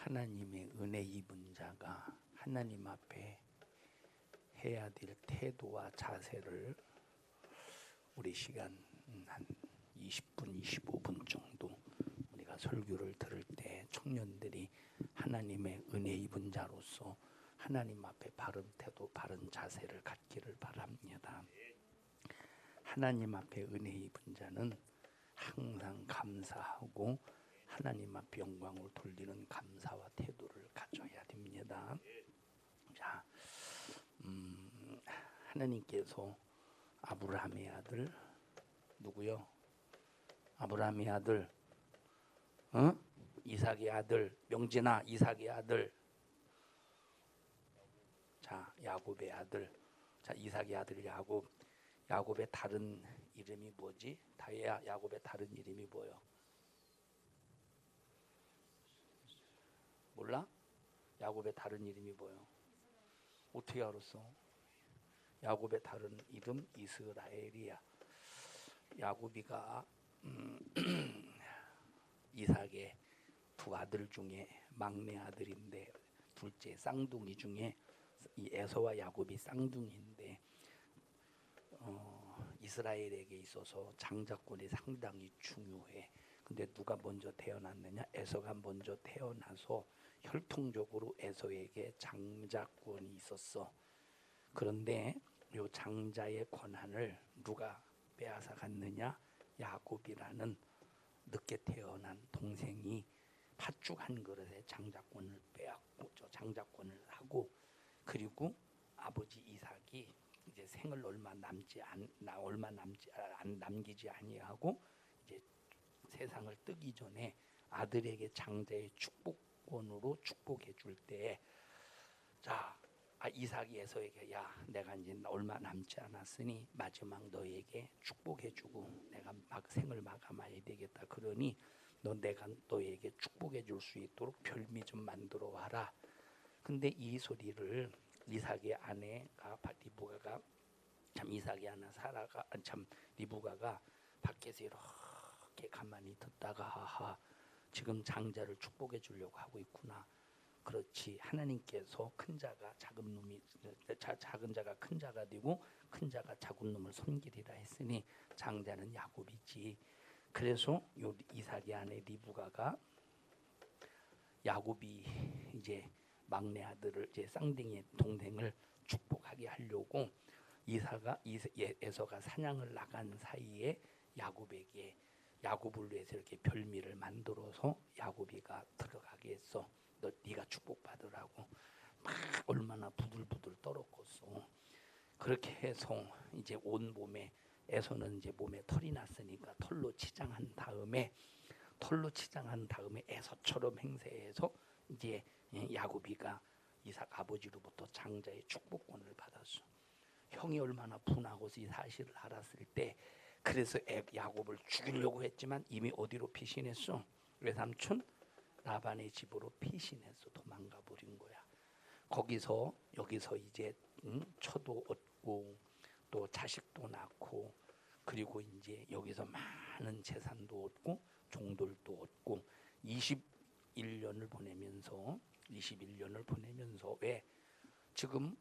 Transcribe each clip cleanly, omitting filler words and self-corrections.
하나님의 은혜 입은 자가 하나님 앞에 해야 될 태도와 자세를 우리 시간 한 20분, 25분 정도 우리가 설교를 들을 때 청년들이 하나님의 은혜 입은 자로서 하나님 앞에 바른 태도, 바른 자세를 갖기를 바랍니다. 하나님 앞에 은혜 입은 자는 항상 감사하고 하나님 앞에 영광을 돌리는 감사와 태도를 가져야 됩니다. 자, 하나님께서 아브라함의 아들 누구요? 아브라함의 아들, 이삭의 아들, 명진아, 이삭의 아들. 자, 야곱의 아들. 자, 이삭의 아들 야곱. 야곱의 다른 이름이 뭐지? 다혜야, 야곱의 다른 이름이 뭐요? 몰라? 야곱의 다른 이름이 뭐요? 어떻게 알았어? 야곱의 다른 이름 이스라엘이야. 야곱이가 이삭의 두 아들 중에 막내 아들인데, 둘째 쌍둥이 중에 이 에서와 야곱이 쌍둥이인데, 이스라엘에게 있어서 장자권이 상당히 중요해. 근데 누가 먼저 태어났느냐? 에서가 먼저 태어나서 혈통적으로 에서에게 장자권이 있었어. 그런데 이 장자의 권한을 누가 빼앗아 갔느냐? 야곱이라는 늦게 태어난 동생이 팥죽 한 그릇에 장자권을 빼앗고, 장자권을 하고, 그리고 아버지 이삭이 이제 생을 얼마 남기지 아니하고 이제 세상을 뜨기 전에 아들에게 장자의 축복권으로 축복해 줄 때, 자, 이삭이 에서에게, 야, 내가 이제 얼마 남지 않았으니 마지막 너에게 축복해주고 내가 막 생을 마감해야 되겠다. 그러니 내가 너에게 축복해줄 수 있도록 별미 좀 만들어 와라. 근데 이 소리를 이삭의 아내가 리브가가 리브가가 밖에서 이렇게 가만히 듣다가, 지금 장자를 축복해 주려고 하고 있구나. 그렇지, 하나님께서 큰 자가 작은 자가 큰 자가 되고 큰 자가 작은 놈을 섬기리라 했으니 장자는 야곱이지. 그래서 요 이삭의 아내 리브가가 야곱이 이제 막내 아들을, 이제 쌍둥이 동생을 축복하게 하려고 에서가 사냥을 나간 사이에 야곱을 위해서 이렇게 별미를 만들어서 야곱이가 들어가게 했어. 네가 축복받으라고. 막 얼마나 부들부들 떨었겠어. 그렇게 해서 이제 온 몸에, 에서는 이제 몸에 털이 났으니까 털로 치장한 다음에 에서처럼 행세해서 이제 야곱이가 이삭 아버지로부터 장자의 축복권을 받았어. 형이 얼마나 분하고서 이 사실을 알았을 때, 그래서 야곱을 죽이려고 했지만 이미 어디로 피신했어? 외삼촌 라반의 집으로 피신해서 도망가 버린 거야. 여기서 이제 처도 얻고 또 자식도 낳고, 그리고 이제 여기서 많은 재산도 얻고 종들도 얻고 21년을 보내면서 왜 지금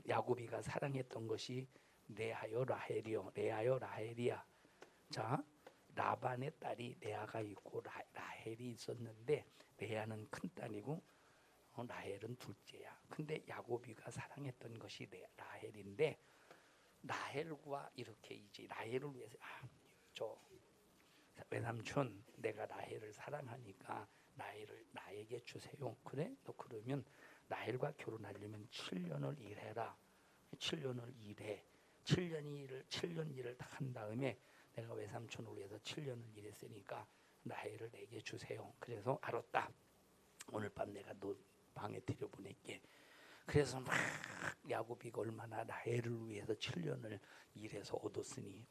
야곱이가 사랑했던 것이 레아요 라헬이야. 자, 라반의 딸이 레아가 있고 라헬이 있었는데, 레아는 큰 딸이고 라헬은 둘째야. 근데 야곱이가 사랑했던 것이 라헬인데, 라헬과 이렇게 이제 라헬을 위해서, 외삼촌, 내가 라헬을 사랑하니까 라헬을 나에게 주세요. 그래? 너 그러면 라헬과 결혼하려면 7년을 일해라. 7년을 일해. 7년 일을 다 한 다음에 내가 외삼촌을 위해서 7년을 일했으니까 라헬을 내게 주세요. 그래서 알았다. 오늘 밤 내가 너 방에 들여보낼게. 그래서 막 야곱이가 얼마나 라헬을 위해서 7년을 일해서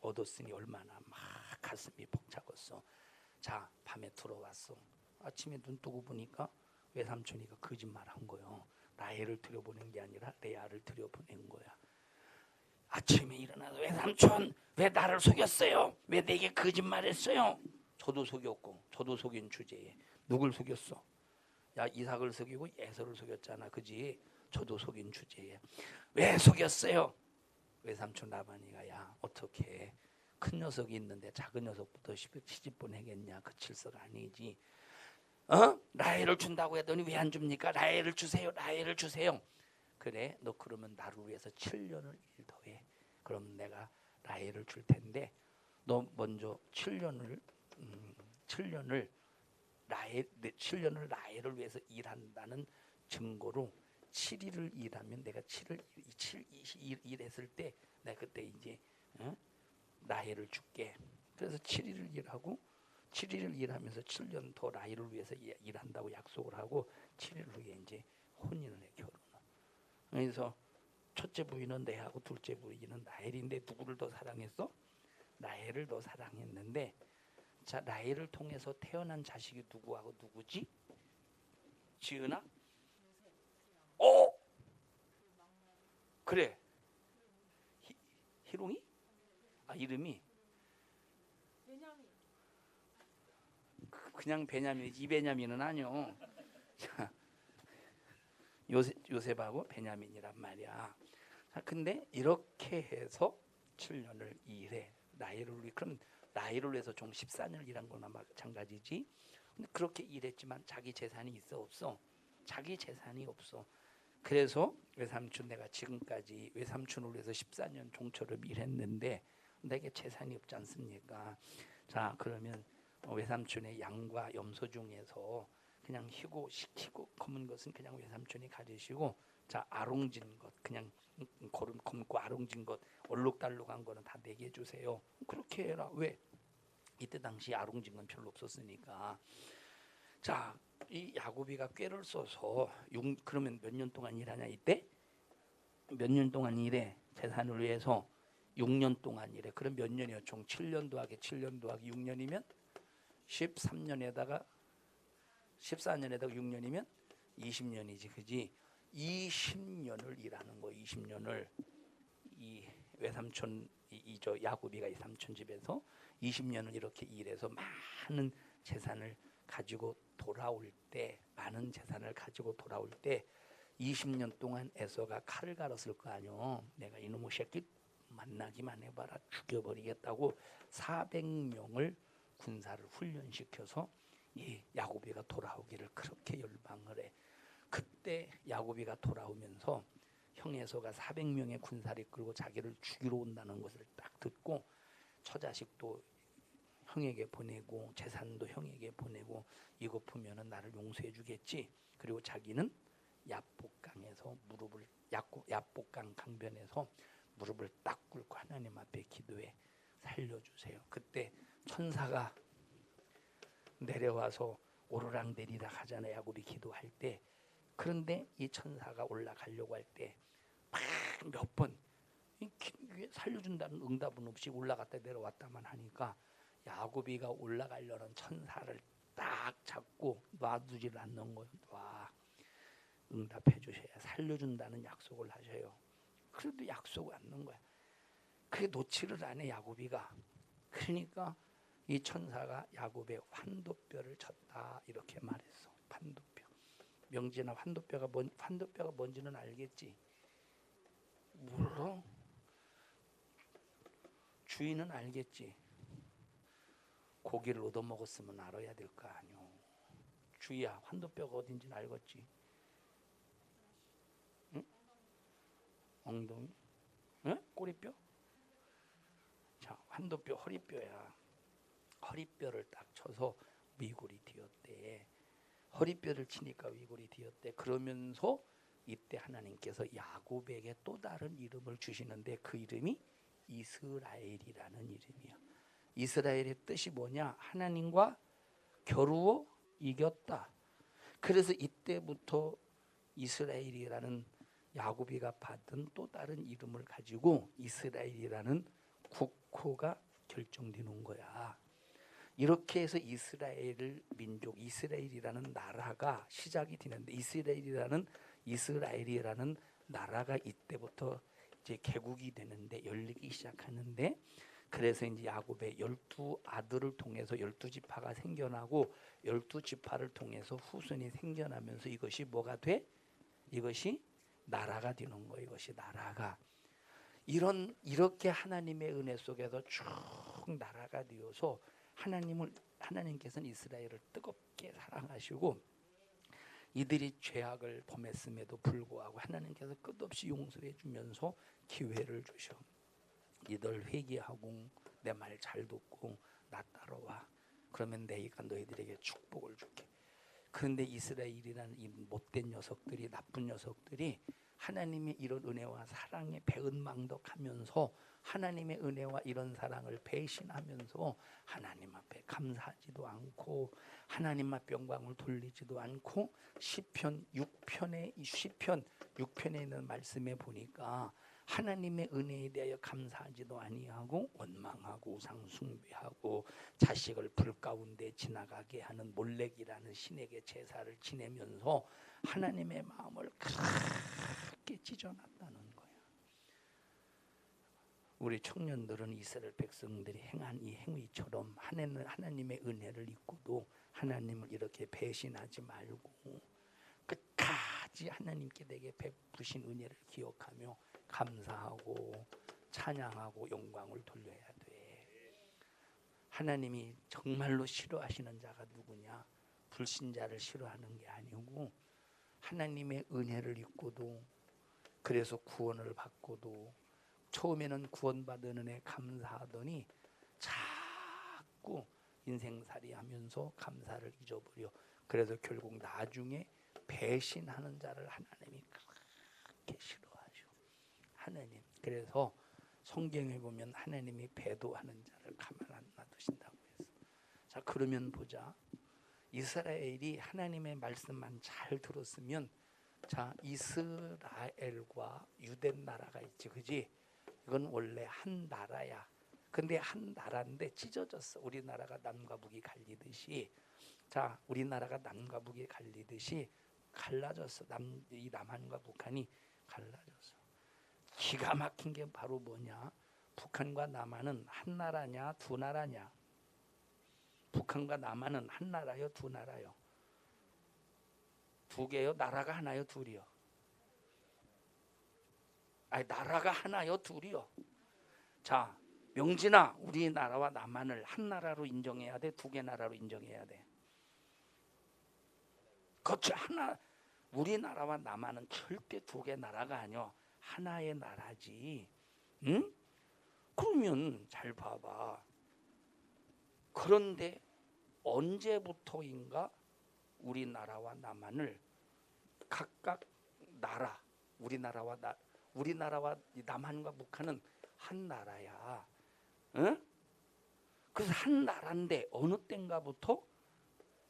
얻었으니 얼마나 막 가슴이 벅차겠어. 자, 밤에 들어왔어. 아침에 눈 뜨고 보니까 외삼촌이가 거짓말한 거요. 라헬을 들여보낸 게 아니라 레아를 들여보낸 거야. 아침에 일어나서, 외삼촌 왜 나를 속였어요? 왜 내게 거짓말했어요? 저도 속였고, 저도 속인 주제에 누굴 속였어? 야, 이삭을 속이고 에서를 속였잖아, 그지? 저도 속인 주제에 왜 속였어요? 외삼촌 라반이가 야, 어떻게 큰 녀석이 있는데 작은 녀석부터 시집 보내겠냐? 그 칠서가 아니지. 라헬을 준다고 했더니 왜 안 줍니까? 라헬을 주세요, 라헬을 주세요. 그래, 너 그러면 나를 위해서 7년을 일 더해. 그럼 내가 라헬을 줄 텐데 너 먼저 7년을 라헬을 위해서 일한다는 증거로 7일을 일하면 내가 7일 일했을 때 내가 그때 이제 라헬을 줄게. 그래서 7일을 일하고 7일을 일하면서 7년 더 라헬을 위해서 일한다고 약속을 하고 7일 후에 이제 혼인을 해, 결혼을. 그래서 첫째 부인은 내하고 둘째 부인은 라헬인데 누구를 더 사랑했어? 라헬을 더 사랑했는데, 자, 라헬을 통해서 태어난 자식이 누구하고 누구지? 지은아? 그래. 희롱이? 아, 이름이 그냥 베냐민이지. 이 베냐민은 아니요. 요셉하고 베냐민이란 말이야. 자, 근데 이렇게 해서 7년을 일해. 라헬을 위해. 그럼 라헬을 위해서 총 14년을 일한 거나 마찬가지지. 근데 그렇게 일했지만 자기 재산이 있어 없어? 자기 재산이 없어. 그래서 외삼촌, 내가 지금까지 외삼촌을 위해서 14년 종처럼 일했는데 내게 재산이 없지 않습니까? 자, 그러면 외삼촌의 양과 염소 중에서 그냥 희고 시키고 검은 것은 그냥 외삼촌이 가지시고, 자, 아롱진 것, 그냥 고름 검고 아롱진 것, 얼룩달룩한 거는 다 내게 주세요. 그렇게 해라. 왜? 이때 당시 아롱진 건 별로 없었으니까. 자, 이 야곱이가 꾀를 써서 그러면 몇 년 동안 일하냐 이때? 몇 년 동안 일해? 재산을 위해서 6년 동안 일해. 그럼 몇 년이요? 총 7년 더하기 7년 더하기 6년이면 13년에다가 14년에다가 6년이면 20년이지, 그지? 20년을 일하는 거. 20년을 이 외삼촌 저 야곱이가 이 삼촌 집에서 20년을 이렇게 일해서 많은 재산을 가지고 돌아올 때, 많은 재산을 가지고 돌아올 때 20년 동안 에서가 칼을 갈았을 거 아니요. 내가 이놈의 새끼 만나기만 해봐라, 죽여버리겠다고 400명을 군사를 훈련시켜서 이 야곱이가 돌아오기를 그렇게 열망을 해. 그때 야곱이가 돌아오면서 형 에서가 400명의 군사를 이끌고 자기를 죽이러 온다는 것을 딱 듣고 처자식도 형에게 보내고 재산도 형에게 보내고 이것 보면은 나를 용서해 주겠지. 그리고 자기는 야복강에서 무릎을 야복강 강변에서 무릎을 딱 꿇고 하나님 앞에 기도해, 살려주세요. 그때 천사가 내려와서 오르락내리락 하잖아요, 야곱이 기도할 때. 그런데 이 천사가 올라가려고 할 때 몇 번 살려준다는 응답은 없이 올라갔다 내려왔다만 하니까 야곱이가 올라가려는 천사를 딱 잡고 놔두질 않는 거예요. 와, 응답해 주셔야 살려준다는 약속을 하셔요. 그래도 약속을 않는 거야. 그게 놓지를 않아, 야곱이가. 그러니까 이 천사가 야곱의 환도뼈를 쳤다 이렇게 말했어. 환도뼈. 명진아, 환도뼈가 뭔지는 알겠지? 몰라? 주인은 알겠지? 고기를 얻어먹었으면 알아야 될 거 아니오. 주희야, 환도뼈가 어딘지는 알겠지? 응? 엉덩이? 응? 꼬리뼈? 자, 환도뼈, 허리뼈야. 허리뼈를 딱 쳐서 위골이 뒤었대. 허리뼈를 치니까 위골이 뒤었대. 그러면서 이때 하나님께서 야곱에게 또 다른 이름을 주시는데 그 이름이 이스라엘이라는 이름이야. 이스라엘의 뜻이 뭐냐? 하나님과 겨루어 이겼다. 그래서 이때부터 이스라엘이라는 야곱이가 받은 또 다른 이름을 가지고 이스라엘이라는 국호가 결정되는 거야. 이렇게 해서 이스라엘 민족, 이스라엘이라는 나라가 시작이 되는데, 이스라엘이라는 나라가 이때부터 이제 개국이 되는데, 열리기 시작하는데, 그래서 이제 야곱의 12아들을 통해서 12지파가 생겨나고 12지파를 통해서 후손이 생겨나면서 이것이 뭐가 돼? 이것이 나라가 되는 거예요. 이것이 나라가. 이렇게 하나님의 은혜 속에서 쭉 나라가 되어서 하나님께서는 이스라엘을 뜨겁게 사랑하시고 이들이 죄악을 범했음에도 불구하고 하나님께서 끝없이 용서해 주면서 기회를 주셔. 이들 회개하고 내 말 잘 듣고 나 따라와. 그러면 내가 너희들에게 축복을 줄게. 그런데 이스라엘이라는 이 못된 녀석들이, 나쁜 녀석들이 하나님의 이런 은혜와 사랑에 배은망덕하면서 하나님의 은혜와 이런 사랑을 배신하면서 하나님 앞에 감사하지도 않고 하나님 앞에 영광을 돌리지도 않고 시편 6편에 있는 말씀에 보니까 하나님의 은혜에 대하여 감사하지도 아니하고 원망하고 우상 숭배하고 자식을 불 가운데 지나가게 하는 몰렉이라는 신에게 제사를 지내면서 하나님의 마음을 크게 찢어놨다는 거야. 우리 청년들은 이스라엘 백성들이 행한 이 행위처럼 하나님의 은혜를 잊고도 하나님을 이렇게 배신하지 말고 끝까지 하나님께 내게 베푸신 은혜를 기억하며 감사하고 찬양하고 영광을 돌려야 돼. 하나님이 정말로 싫어하시는 자가 누구냐? 불신자를 싫어하는 게 아니고 하나님의 은혜를 잊고도 그래서 구원을 받고도 처음에는 구원받은 은혜 감사하더니 자꾸 인생살이 하면서 감사를 잊어버려. 그래서 결국 나중에 배신하는 자를 하나님이 그렇게 싫어하죠. 하나님. 그래서 성경에 보면 하나님이 배도하는 자를 가만 안 놔두신다고 해서. 자, 그러면 보자. 이스라엘이 하나님의 말씀만 잘 들었으면, 자, 이스라엘과 유대 나라가 있지, 그지? 이건 원래 한 나라야. 근데 한 나라인데 찢어졌어. 우리나라가 남과 북이 갈리듯이. 자, 우리나라가 남과 북이 갈리듯이 갈라졌어. 이 남한과 북한이 갈라졌어. 기가 막힌 게 바로 뭐냐? 북한과 남한은 한 나라냐, 두 나라냐? 북한과 남한은 한 나라요, 두 나라요? 두 개요? 나라가 하나요, 둘이요? 아니, 나라가 하나요, 둘이요? 자, 명진아, 우리나라와 남한을 한 나라로 인정해야 돼, 두 개 나라로 인정해야 돼? 그렇지, 하나. 우리나라와 남한은 절대 두 개 나라가 아니야. 하나의 나라지. 응? 그러면 잘 봐봐. 그런데 언제부터인가 우리나라와 남한을 각각 나라, 우리나라와 남한과 북한은 한 나라야. 응? 그래서 한 나라인데 어느 때인가부터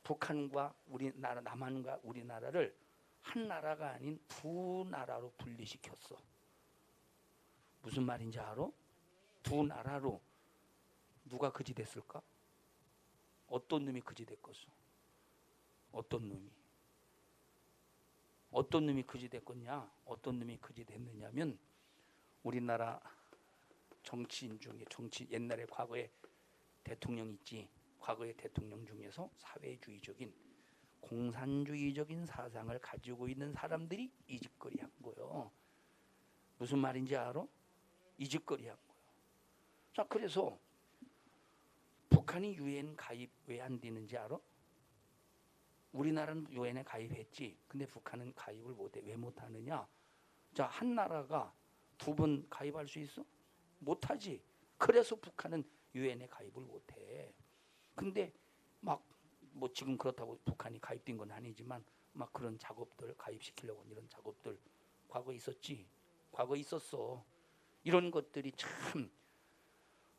북한과 우리나라, 남한과 우리나라를 한 나라가 아닌 두 나라로 분리시켰어. 무슨 말인지 알아? 두 나라로. 누가 그지 됐을까? 어떤 놈이 그지 됐겠어? 어떤 놈이 그지 됐겠냐? 어떤 놈이 그지 됐느냐면 우리나라 정치인 중에 옛날에 과거에 대통령 있지. 과거의 대통령 중에서 사회주의적인 공산주의적인 사상을 가지고 있는 사람들이 이 짓거리 한 거예요. 무슨 말인지 알아? 이 짓거리 한 거예요. 자, 그래서 북한이 유엔 가입 왜 안 되는지 알아? 우리나라는 유엔에 가입했지. 근데 북한은 가입을 못해. 왜 못하느냐? 자, 한 나라가 두 번 가입할 수 있어? 못하지. 그래서 북한은 유엔에 가입을 못해. 근데 막 뭐 지금 그렇다고 북한이 가입된 건 아니지만 막 그런 작업들 가입시키려고 이런 작업들 과거에 있었지. 과거에 있었어. 이런 것들이 참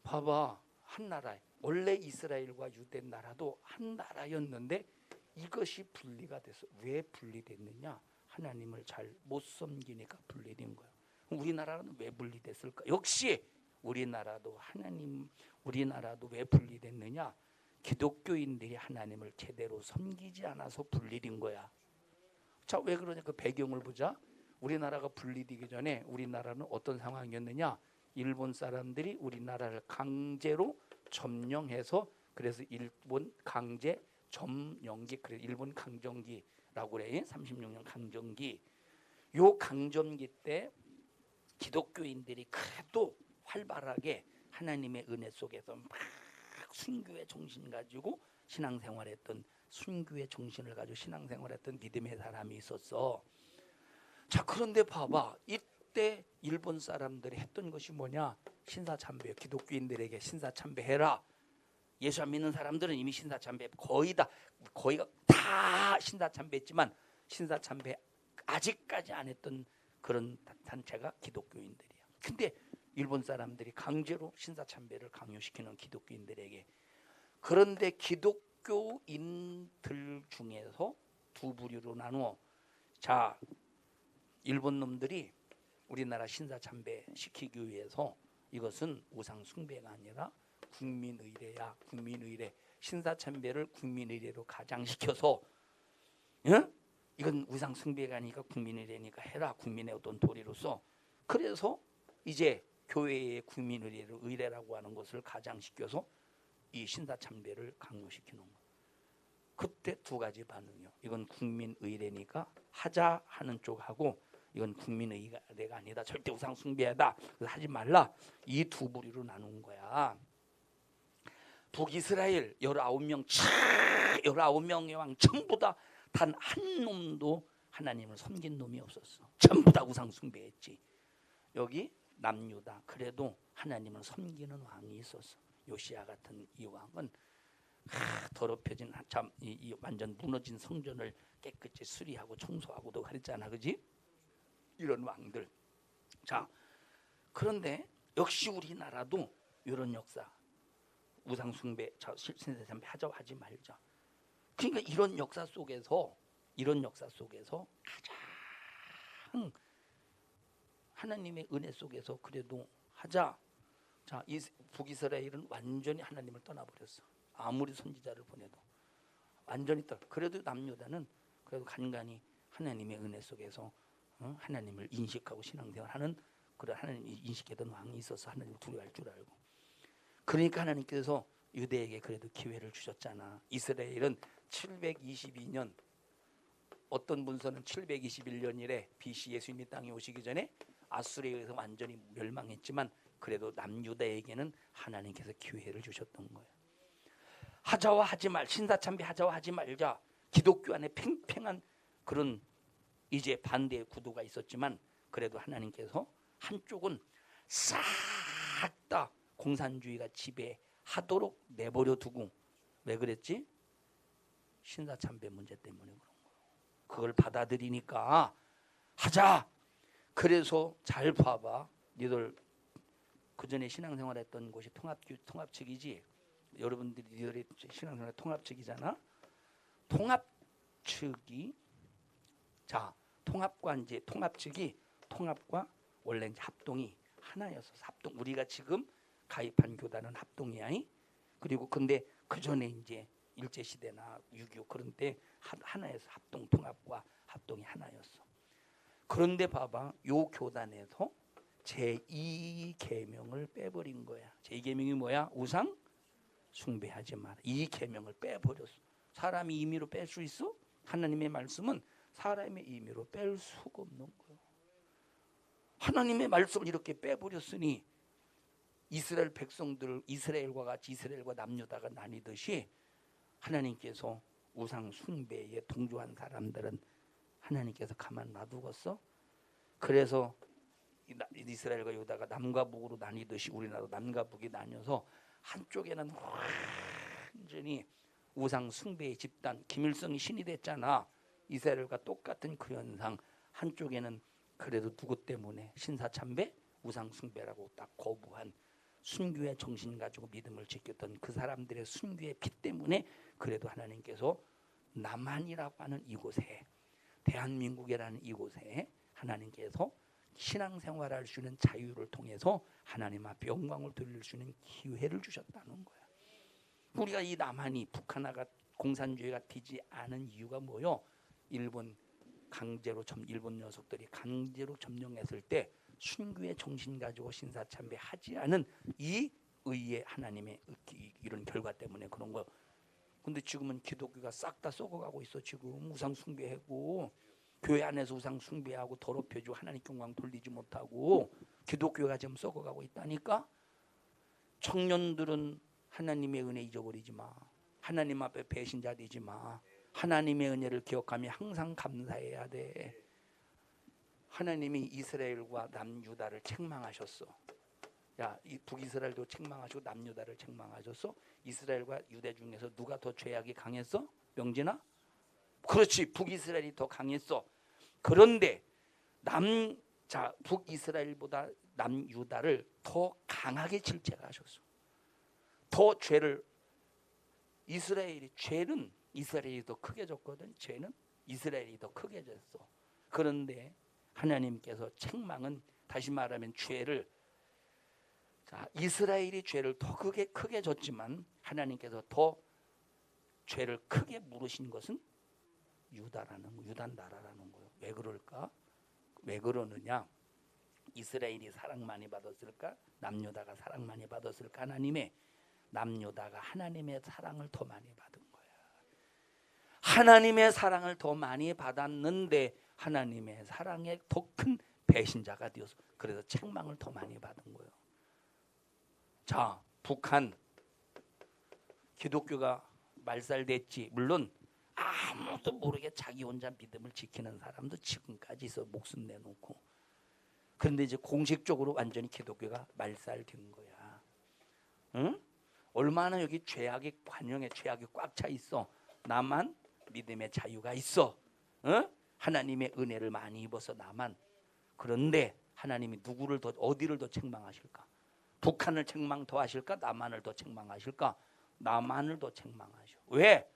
봐봐. 한 나라. 원래 이스라엘과 유대 나라도 한 나라였는데 이것이 분리가 됐어. 왜 분리됐느냐? 하나님을 잘 못 섬기니까 분리된 거야. 우리나라는 왜 분리됐을까? 역시 우리나라도 왜 분리됐느냐? 기독교인들이 하나님을 제대로 섬기지 않아서 분리된 거야. 자, 왜 그러냐? 그 배경을 보자. 우리나라가 분리되기 전에 우리나라는 어떤 상황이었느냐? 일본 사람들이 우리나라를 강제로 점령해서 그래서 일본 강제 점령기 그래 일본 강점기라고 그래. 36년 강점기. 요 강점기 때 기독교인들이 그래도 활발하게 하나님의 은혜 속에서 막 순교의 정신 가지고 신앙생활했던 순교의 정신을 가지고 신앙생활했던 믿음의 사람이 있었어. 자, 그런데 봐봐. 이때 일본 사람들이 했던 것이 뭐냐? 신사참배. 기독교인들에게 신사참배해라. 예수 안 믿는 사람들은 이미 신사참배 거의가 다 신사참배했지만 신사참배 아직까지 안 했던 그런 단체가 기독교인들이야. 근데 일본 사람들이 강제로 신사참배를 강요시키는 기독교인들에게. 그런데 기독교인들 중에서 두 부류로 나누어. 자, 일본 놈들이 우리나라 신사참배 시키기 위해서 이것은 우상 숭배가 아니라 국민의례야. 국민의례. 신사참배를 국민의례로 가장시켜서, 응? 이건 우상 숭배가 아니니까 국민의례니까 해라. 국민의 어떤 도리로서. 그래서 이제 교회의 국민의례를 의례라고 하는 것을 가장시켜서 이 신사참배를 강요시키는 거예요. 그때 두 가지 반응이요. 이건 국민의례니까 하자 하는 쪽하고 이건 국민의례가 아니다. 절대 우상 숭배하다. 하지 말라. 이 두 부류로 나눈 거야. 북이스라엘 19명의 왕 전부 다 단 한 놈도 하나님을 섬긴 놈이 없었어. 전부 다 우상 숭배했지. 여기 남유다 그래도 하나님을 섬기는 왕이 있었어. 요시야 같은 이 왕은 더럽혀진 참 이 완전 무너진 성전을 깨끗이 수리하고 청소하고도 그랬잖아, 그지? 이런 왕들. 자, 그런데 역시 우리나라도 이런 역사, 우상 숭배, 신사참배 하자 하지 말자. 그러니까 이런 역사 속에서 가장 하나님의 은혜 속에서 그래도 하자. 자, 이 북이스라엘은 완전히 하나님을 떠나버렸어. 아무리 선지자를 보내도 완전히 떠나. 그래도 남유다는 그래도 간간히 하나님의 은혜 속에서 하나님을 인식하고 신앙생활하는 그런 하나님 인식했던 왕이 있어서 하나님을 두려워할 줄 알고. 그러니까 하나님께서 유대에게 그래도 기회를 주셨잖아. 이스라엘은 722년 어떤 문서는 721년이래. BC 예수님이 땅에 오시기 전에 아수르에 의해서 완전히 멸망했지만 그래도 남유다에게는 하나님께서 기회를 주셨던 거예요. 하자와 하지 말, 신사참배 하자와 하지 말자. 기독교 안에 팽팽한 그런 이제 반대의 구도가 있었지만 그래도 하나님께서 한쪽은 싹 다 공산주의가 지배하도록 내버려 두고. 왜 그랬지? 신사참배 문제 때문에 그런 거예요. 그걸 받아들이니까 하자. 그래서 잘 봐봐. 니들 그 전에 신앙생활했던 곳이 통합측이지. 여러분들이 니들이 신앙생활 통합측이잖아. 통합측이 자 통합과 이제 통합측이 통합과 원래 이제 합동이 하나였어. 합동. 우리가 지금 가입한 교단은 합동이야. 그리고 근데 그 전에 이제 일제 시대나 6.25 그런 때 하나였어. 합동 통합과 합동이 하나였어. 그런데 봐봐, 요 교단에서 제2계명을 빼버린 거야. 제2계명이 뭐야? 우상 숭배하지 마라. 이 계명을 빼버렸어. 사람이 임의로 뺄 수 있어? 하나님의 말씀은 사람의 임의로 뺄 수가 없는 거예요. 하나님의 말씀을 이렇게 빼버렸으니 이스라엘 백성들, 이스라엘과 같이 이스라엘과 남유다가 나뉘듯이 하나님께서 우상 숭배에 동조한 사람들은 하나님께서 가만 놔두겠어? 그래서 이스라엘과 유다가 남과 북으로 나뉘듯이 우리나라도 남과 북이 나뉘어서 한쪽에는 완전히 우상 숭배의 집단, 김일성이 신이 됐잖아. 이스라엘과 똑같은 그 현상. 한쪽에는 그래도 누구 때문에 신사참배, 우상 숭배라고 딱 거부한 순교의 정신 가지고 믿음을 지켰던 그 사람들의 순교의 피 때문에 그래도 하나님께서 남한이라고 하는 이곳에, 대한민국이라는 이곳에 하나님께서 신앙생활할 수 있는 자유를 통해서 하나님 앞에 영광을 돌릴 수 있는 기회를 주셨다는 거야. 우리가 이 남한이 북한화가 공산주의가 되지 않은 이유가 뭐요? 일본 녀석들이 강제로 점령했을 때 순교의 정신 가지고 신사참배하지 않은 이 의의 하나님의 이런 결과 때문에 그런 거. 근데 지금은 기독교가 싹 다 썩어가고 있어. 지금 우상 숭배하고 교회 안에서 우상 숭배하고 더럽혀지고 하나님 영광 돌리지 못하고 기독교가 지금 썩어가고 있다니까. 청년들은 하나님의 은혜 잊어버리지 마. 하나님 앞에 배신자 되지 마. 하나님의 은혜를 기억하며 항상 감사해야 돼. 하나님이 이스라엘과 남유다를 책망하셨어. 야, 이 북이스라엘도 책망하시고 남유다를 책망하셨어. 이스라엘과 유대 중에서 누가 더 죄악이 강했어? 명진아? 그렇지, 북이스라엘이 더 강했어. 그런데 북이스라엘보다 남유다를 더 강하게 질책하셨어. 더 죄를 죄는 이스라엘이 더 크게 졌거든. 죄는 이스라엘이 더 크게 졌어. 그런데 하나님께서 책망은 다시 말하면 죄를 이스라엘이 죄를 더 크게 졌지만 하나님께서 더 죄를 크게 물으신 것은 유다 나라라는 거예요. 왜 그럴까? 왜 그러느냐? 이스라엘이 사랑 많이 받았을까? 남유다가 사랑 많이 받았을까? 하나님의 남유다가 하나님의 사랑을 더 많이 받은 거야. 하나님의 사랑을 더 많이 받았는데 하나님의 사랑에 더 큰 배신자가 되어서 그래서 책망을 더 많이 받은 거예요. 자, 북한 기독교가 말살됐지. 물론 아무도 모르게 자기 혼자 믿음을 지키는 사람도 지금까지 있어. 목숨 내놓고. 그런데 이제 공식적으로 완전히 기독교가 말살된 거야. 응? 얼마나 여기 죄악의 관영에 죄악이 꽉 차 있어. 나만 믿음의 자유가 있어. 응? 하나님의 은혜를 많이 입어서 나만. 그런데 하나님이 누구를 더 어디를 더 책망하실까? 북한을 책망 더 하실까? 남한을 더 책망하실까? 남한을 더 책망하셔. 왜?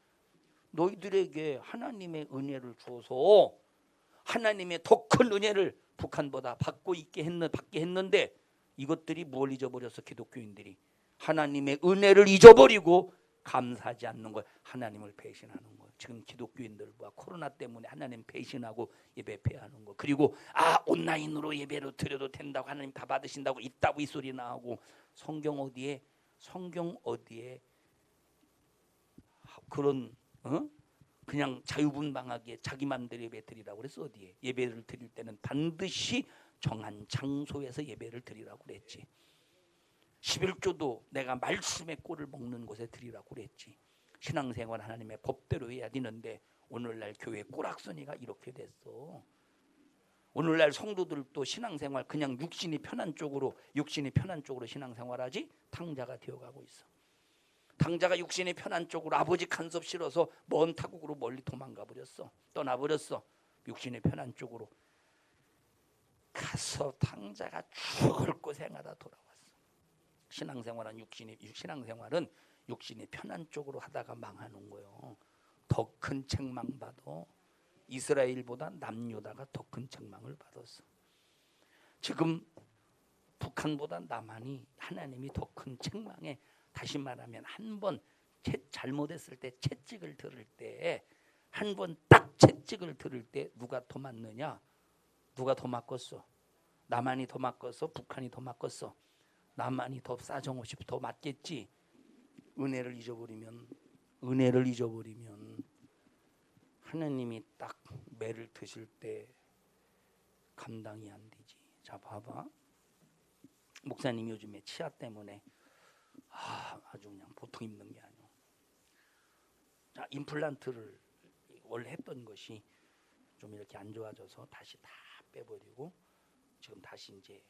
너희들에게 하나님의 은혜를 줘서 하나님의 더 큰 은혜를 북한보다 받게 했는데 이것들이 뭘 잊어버렸어? 기독교인들이 하나님의 은혜를 잊어버리고 감사하지 않는 거예요. 하나님을 배신하는 거예요. 지금 기독교인들과 코로나 때문에 하나님 배신하고 예배 패하는 거. 그리고 온라인으로 예배로 드려도 된다고 하나님 다 받으신다고 있다고 이 소리 나오고 성경 어디에 그런 그냥 자유분방하게 자기 맘대로 예배 드리라고 그랬어. 어디에? 예배를 드릴 때는 반드시 정한 장소에서 예배를 드리라고 그랬지. 11조도 내가 말씀의 꼴을 먹는 곳에 드리라고 그랬지. 신앙생활 하나님의 법대로 해야 되는데 오늘날 교회 꼬락서니가 이렇게 됐어. 오늘날 성도들도 신앙생활 그냥 육신이 편한 쪽으로 신앙생활하지 탕자가 되어가고 있어. 탕자가 육신이 편한 쪽으로 아버지 간섭 싫어서 먼 타국으로 멀리 도망가 버렸어. 떠나버렸어. 육신이 편한 쪽으로 가서 탕자가 죽을 고생하다 돌아왔어. 신앙생활은 육신이 편한 쪽으로 하다가 망하는 거예요. 더 큰 책망받아. 이스라엘보다 남유다가 더 큰 책망을 받았어. 지금 북한보다 남한이 하나님이 더 큰 책망에 다시 말하면 한 번 잘못했을 때 채찍을 들을 때 한 번 딱 채찍을 들을 때 누가 더 맞느냐? 누가 더 맞겠어? 남한이 더 맞겠어? 북한이 더 맞겠어? 남한이 더 사정없이 더 맞겠지. 은혜를 잊어버리면 하나님이 딱 매를 드실 때 감당이 안 되지. 자, 봐봐. 목사님이 요즘에 치아 때문에 아주 그냥 보통 힘든 게 아니야. 자, 임플란트를 원래 했던 것이 좀 이렇게 안 좋아져서 다시 다 빼버리고 지금 다시 이제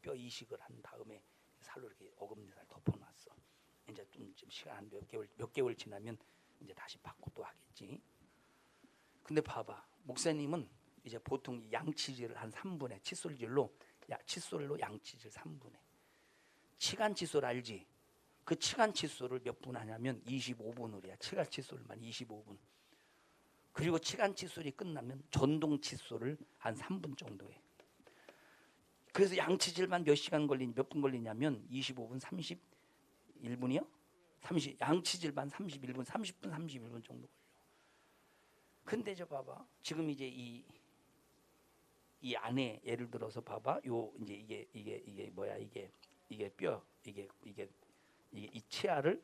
뼈 이식을 한 다음에 살로 이렇게 어금니살 덮어놨어. 이제 좀 시간 한 몇 개월 지나면 이제 다시 받고 또 하겠지. 근데 봐봐, 목사님은 이제 보통 양치질을 한 3분에 칫솔로 양치질 3분에 치간 칫솔 알지? 그 치간 칫솔을 몇 분 하냐면 25분을 해야. 치간 칫솔만 25분. 그리고 치간 칫솔이 끝나면 전동 칫솔을 한 3분 정도 해. 그래서 양치질만 몇 분 걸리냐면 25분 31분이요? 양치질만 30분 31분 정도 걸려. 근데 저 봐봐. 지금 이제 이 이 안에 예를 들어서 봐봐. 요 이제 이게 뭐야 이게 뼈 이 치아를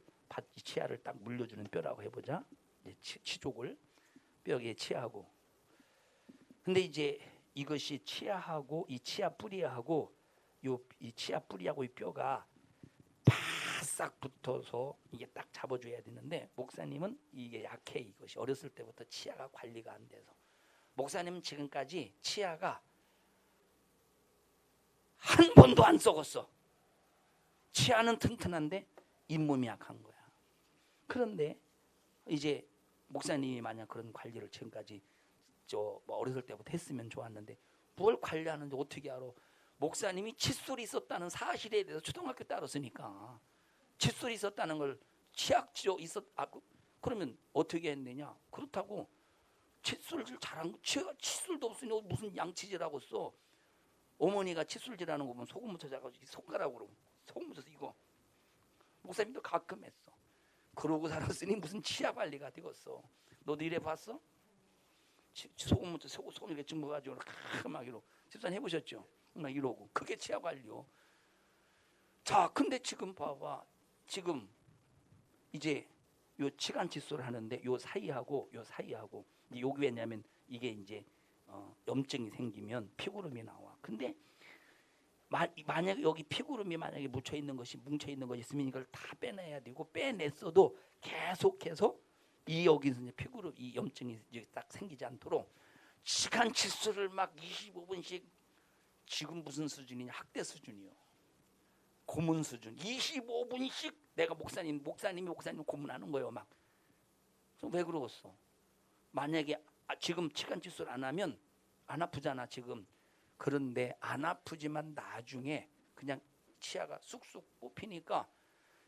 딱 물려주는 뼈라고 해보자. 이제 치족을 뼈에 치아하고. 근데 이제 이것이 치아하고 이 치아 뿌리하고 이 치아 뿌리하고 이 뼈가 바싹 붙어서 이게 딱 잡아줘야 되는데 목사님은 이게 약해. 이것이 어렸을 때부터 치아가 관리가 안 돼서 목사님은 지금까지 치아가 한 번도 안 썩었어. 치아는 튼튼한데 잇몸이 약한 거야. 그런데 이제 목사님이 만약 그런 관리를 지금까지 뭐 어렸을 때부터 했으면 좋았는데 뭘 관리하는지 어떻게 알아? 목사님이 칫솔이 있었다는 사실에 대해서 초등학교 때 알았으니까 칫솔이 있었다는 걸 치약지로 그러면 어떻게 했느냐? 그렇다고 칫솔질 잘한 거 칫솔도 없으니 무슨 양치질하고 써. 어머니가 칫솔질하는 거 보면 소금 묻혀가지고 손가락으로 소금 묻혀서 이거 목사님도 가끔 했어. 그러고 살았으니 무슨 치아 관리가 되겠어. 너도 이래 봤어? 소금 묻혀 손 이렇게 ጭ어가지고 막 이러고 집사님 해보셨죠? 막 이러고 그게 치아 관리요. 자, 근데 지금 봐봐. 지금 이제 요 치간 칫솔 하는데 요 사이하고 여기 왜냐면 이게 이제 염증이 생기면 피구름이 나와. 근데 만약에 여기 피구름이 만약에 뭉쳐 있는 것이 있으면 이걸 다 빼내야 되고 빼냈어도 계속해서 이 여기서 이제 피구름 이 염증이 이제 딱 생기지 않도록 치간 칫솔을 막 25분씩 지금 무슨 수준이냐? 학대 수준이요. 고문 수준. 25분씩 내가 목사님이 고문하는 거예요. 막. 왜 그러겠어? 만약에 지금 치간 칫솔 안 하면 안 아프잖아 지금. 그런데 안 아프지만 나중에 그냥 치아가 쑥쑥 뽑히니까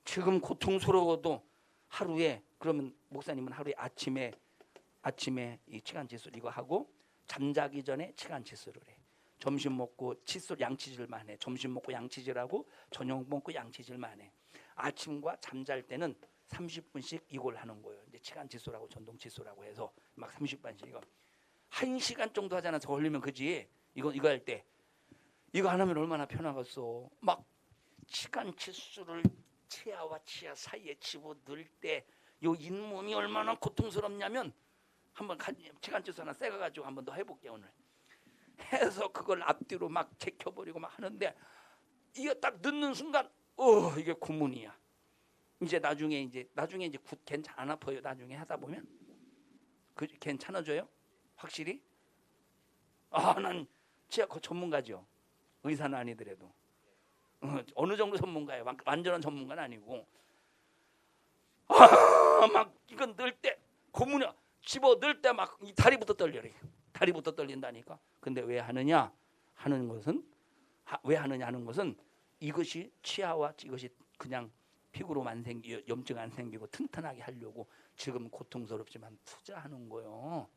지금 고통스러워도 하루에 그러면 목사님은 하루에 아침에 이 치간 칫솔 이거 하고 잠자기 전에 치간 칫솔을 해. 점심 먹고 칫솔 양치질만 해. 점심 먹고 양치질하고 저녁 먹고 양치질만 해. 아침과 잠잘 때는 30분씩 이걸 하는 거예요. 이제 치간 칫솔하고 전동 칫솔하고 해서 막 30분씩 이거 1시간 정도 하잖아. 더 걸리면 그지? 이거 할 때 이거 안 하면 얼마나 편하겠어. 막 치간 칫솔을 치아와 치아 사이에 집어넣을 때 요 잇몸이 얼마나 고통스럽냐면 한번 치간 칫솔 하나 새가 가지고 한번 더 해볼게 오늘. 해서 그걸 앞뒤로 막 제껴버리고 막 하는데 이거 딱 넣는 순간 이게 고문이야. 이제 나중에 괜찮 안 아파요. 나중에 하다 보면 괜찮아져요. 확실히. 난 치아 전문가죠. 의사는 아니더라도 어느 정도 전문가예요. 완전한 전문가는 아니고 막 이건 넣을 때 고문이야. 집어 넣을 때 막 다리부터 떨려요. 다리부터 떨린다니까. 근데 왜 하느냐 하는 것은 이것이 치아와 이것이 그냥 피부로 염증 안 생기고 튼튼하게 하려고 지금 고통스럽지만 투자하는 거예요.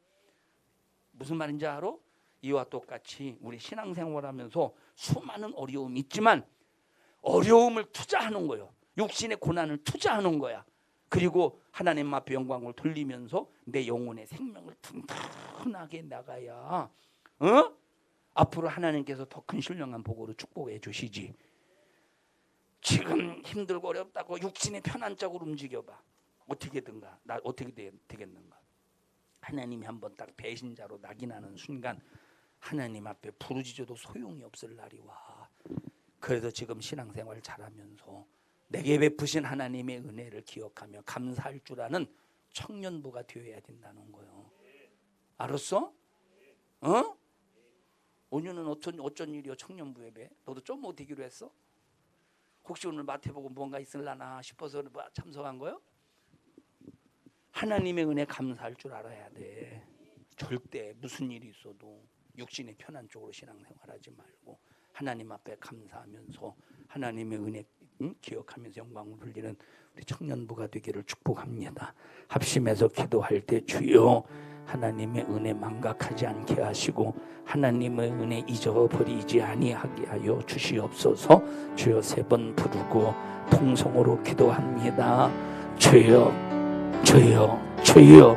무슨 말인지 알아? 이와 똑같이 우리 신앙생활하면서 수많은 어려움이 있지만 어려움을 투자하는 거예요. 육신의 고난을 투자하는 거야. 그리고 하나님 앞에 영광을 돌리면서 내 영혼의 생명을 튼튼하게 나가야 앞으로 하나님께서 더 큰 신령한 복으로 축복해 주시지. 지금 힘들고 어렵다고 육신의 편한 쪽으로 움직여봐. 어떻게 되겠는가? 하나님이 한번 딱 배신자로 낙인하는 순간 하나님 앞에 부르짖어도 소용이 없을 날이 와. 그래서 지금 신앙생활 잘하면서 내게 베푸신 하나님의 은혜를 기억하며 감사할 줄 아는 청년부가 되어야 된다는 거예요. 알았어? 5년은 어쩐 일이요 청년부 예배? 너도 좀 못 되기로 했어? 혹시 오늘 마태복음 뭔가 있을라나 싶어서 참석한 거요? 하나님의 은혜 감사할 줄 알아야 돼. 절대 무슨 일이 있어도 육신의 편한 쪽으로 신앙생활하지 말고 하나님 앞에 감사하면서 하나님의 은혜 기억하면서 영광을 돌리는 우리 청년부가 되기를 축복합니다. 합심해서 기도할 때 주여 하나님의 은혜 망각하지 않게 하시고 하나님의 은혜 잊어버리지 아니하게 하여 주시옵소서. 주여 3번 부르고 통성으로 기도합니다. 주여 주여 주여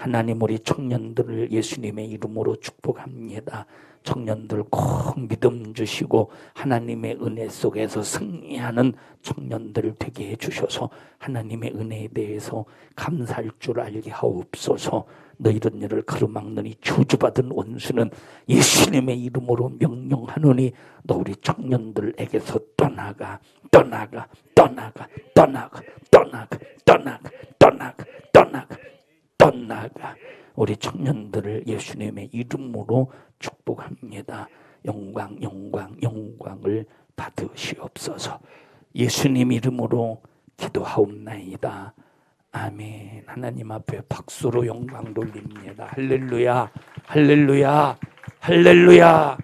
하나님 우리 청년들을 예수님의 이름으로 축복합니다. 청년들 꼭 믿음 주시고 하나님의 은혜 속에서 승리하는 청년들 되게 해주셔서 하나님의 은혜에 대해서 감사할 줄 알게 하옵소서. 너희들 일을 가로막느니 저주받은 원수는 예수님의 이름으로 명령하노니 너 우리 청년들에게서 떠나가 떠나가 떠나가 떠나가 떠나가 떠나가 떠나가 떠나가 떠나가. 우리 청년들을 예수님의 이름으로 축복합니다. 영광 영광 영광을 받으시옵소서. 예수님 이름으로 기도하옵나이다. 아멘. 하나님 앞에 박수로 영광 돌립니다. 할렐루야 할렐루야 할렐루야.